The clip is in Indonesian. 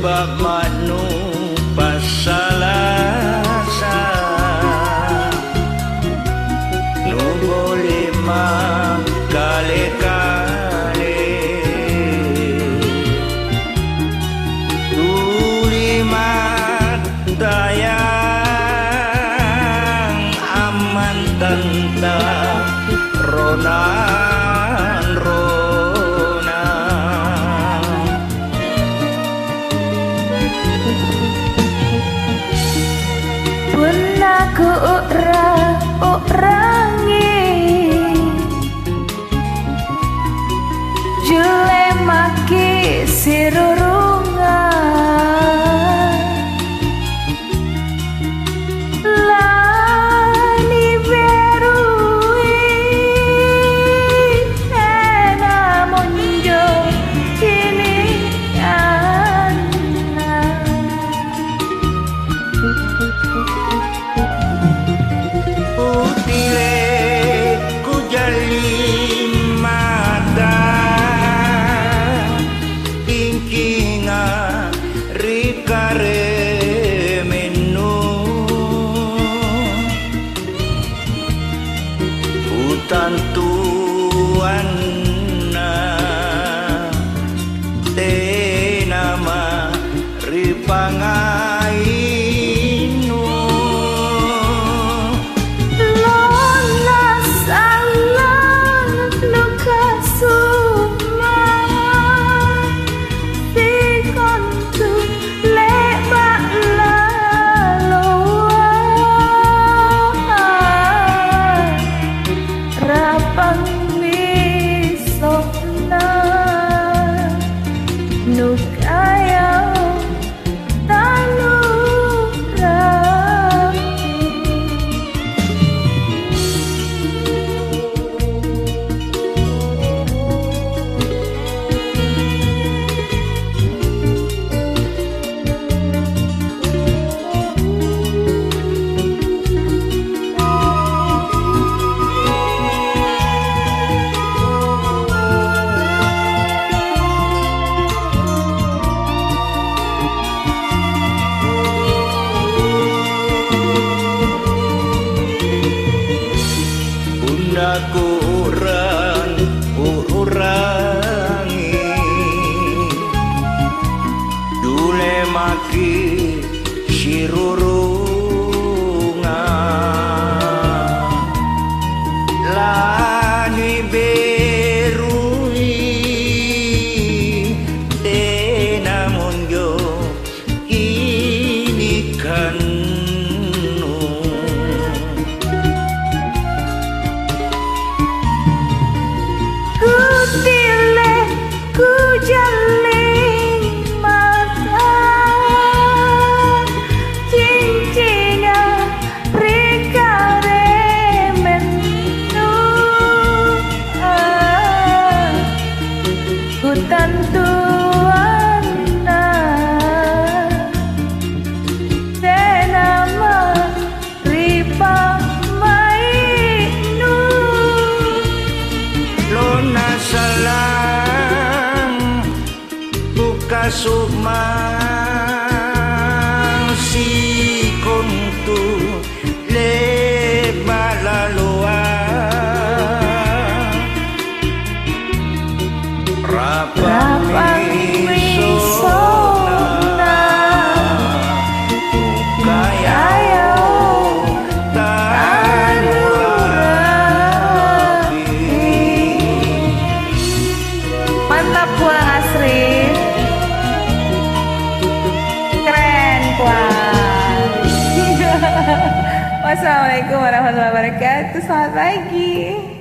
bab manu pasalasa nu boleh kale-kale tulimat dayang aman tentang ronan rona pun aku urangi jule maki sirurungan lani berui ena monjo kini utile ku jali mata tingkinga rikare menu hutan tuan te nama ripangai aku urangi dule maki sirurungan lani berui tena monjo kini kan jaling mata cincinnya rikare menu hutan tuana tenama ripa mainu lona salah kasumang si kontu le balalua rapang misona kayayo tanurabi mantap Buang Asri. Wassalamualaikum warahmatullahi wabarakatuh. Selamat pagi.